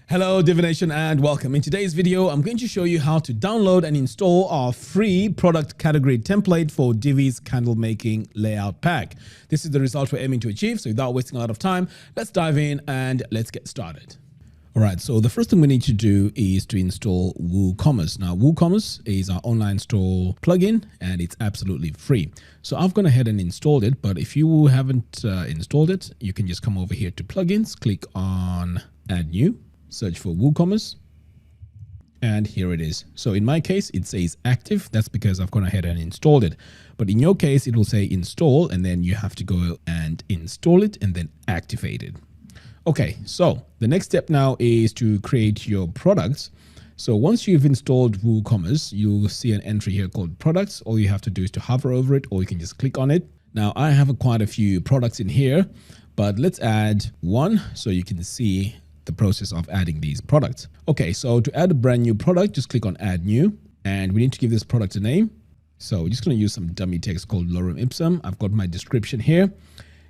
Hello Divi Nation and welcome. In today's video, I'm going to show you how to download and install our free product category template for Divi's candle making layout pack. This is the result we're aiming to achieve, so without wasting a lot of time, let's dive in and let's get started. All right, so the first thing we need to do is to install WooCommerce. Now, WooCommerce is our online store plugin and it's absolutely free. So I've gone ahead and installed it, but if you haven't installed it, you can just come over here to plugins, click on add new, search for WooCommerce, and here it is. So in my case, it says active. That's because I've gone ahead and installed it. But in your case, it will say install, and then you have to go and install it and then activate it. Okay, so the next step now is to create your products. So once you've installed WooCommerce, you'll see an entry here called products. All you have to do is to hover over it, or you can just click on it. Now I have quite a few products in here, but let's add one so you can see the process of adding these products. Okay, so to add a brand new product, just click on add new, and we need to give this product a name. So we're just going to use some dummy text called lorem ipsum. I've got my description here.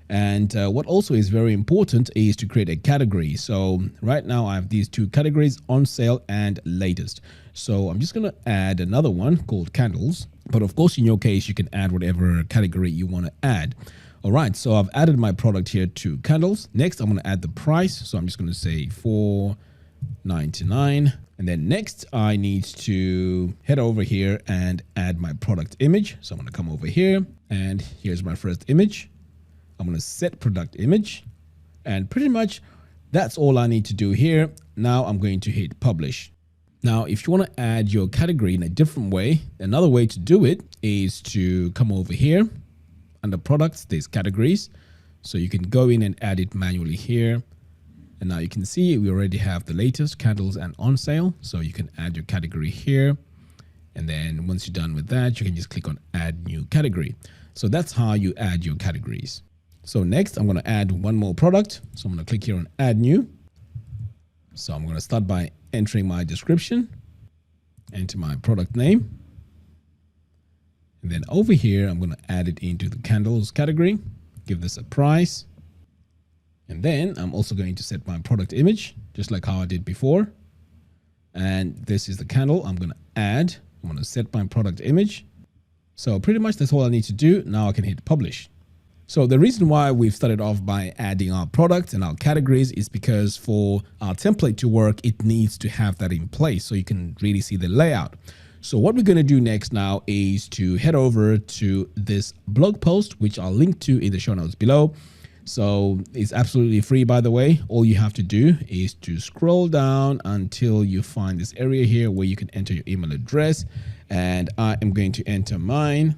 And what also is very important is to create a category. So right now I have these two categories, on sale and latest. So I'm just going to add another one called candles. But of course, in your case, you can add whatever category you want to add. All right, so I've added my product here to candles. Next, I'm going to add the price. So I'm just going to say $4.99. And then next, I need to head over here and add my product image. So I'm going to come over here, and here's my first image. I'm going to set product image, and pretty much that's all I need to do here. Now I'm going to hit publish. Now, if you want to add your category in a different way, another way to do it is to come over here. Under products, there's categories. So you can go in and add it manually here. And now you can see we already have the latest, candles, and on sale. So you can add your category here. And then once you're done with that, you can just click on add new category. So that's how you add your categories. So next, I'm going to add one more product. So I'm going to click here on add new. So I'm going to start by entering my description, enter my product name. And then over here, I'm going to add it into the candles category, give this a price. And then I'm also going to set my product image, just like how I did before. And this is the candle I'm going to add. I'm going to set my product image. So pretty much that's all I need to do. Now I can hit publish. So the reason why we've started off by adding our products and our categories is because for our template to work, it needs to have that in place so you can really see the layout. So what we're going to do next now is to head over to this blog post, which I'll link to in the show notes below. So it's absolutely free, by the way. All you have to do is to scroll down until you find this area here where you can enter your email address. And I am going to enter mine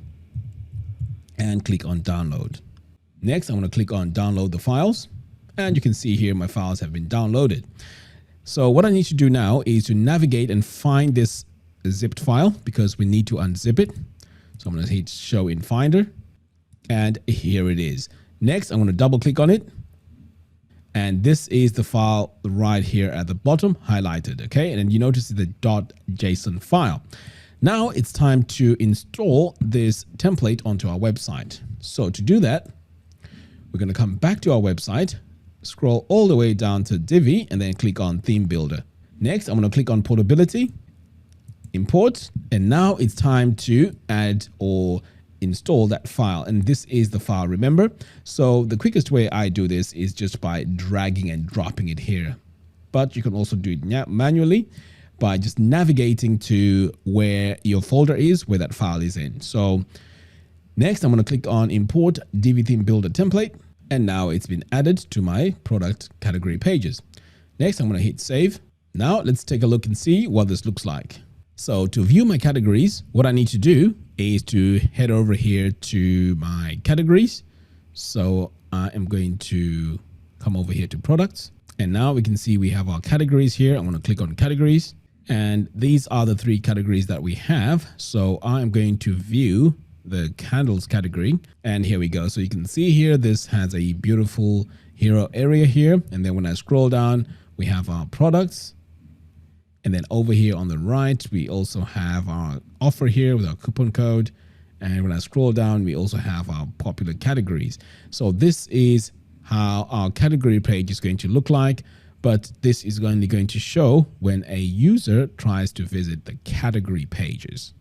and click on download. Next, I'm going to click on download the files, and you can see here my files have been downloaded. So what I need to do now is to navigate and find this zipped file because we need to unzip it. So I'm going to hit show in Finder, and here it is. Next, I'm going to double click on it, and this is the file right here at the bottom highlighted. Okay, and then you notice the .json file. Now it's time to install this template onto our website. So to do that, we're going to come back to our website, scroll all the way down to Divi, and then click on Theme Builder. Next, I'm going to click on Portability, Import, and now it's time to add or install that file. And this is the file, remember? So the quickest way I do this is just by dragging and dropping it here. But you can also do it manually by just navigating to where your folder is, where that file is in. So next, I'm going to click on Import Divi Theme Builder Template. And now it's been added to my product category pages. Next, I'm going to hit save. Now let's take a look and see what this looks like. So to view my categories, what I need to do is to head over here to my categories. So I am going to come over here to products. And now we can see we have our categories here. I'm going to click on categories. And these are the three categories that we have. So I'm going to view the candles category, and here we go. So you can see here this has a beautiful hero area here, and then when I scroll down we have our products, and then over here on the right we also have our offer here with our coupon code, and when I scroll down we also have our popular categories. So this is how our category page is going to look like. but this is only going to show when a user tries to visit the category pages.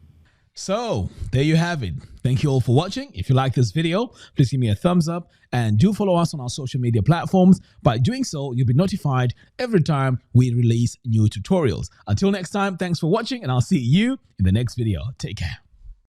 So there you have it. Thank you all for watching. If you like this video, please give me a thumbs up and do follow us on our social media platforms. By doing so, you'll be notified every time we release new tutorials. Until next time, thanks for watching and I'll see you in the next video. Take care.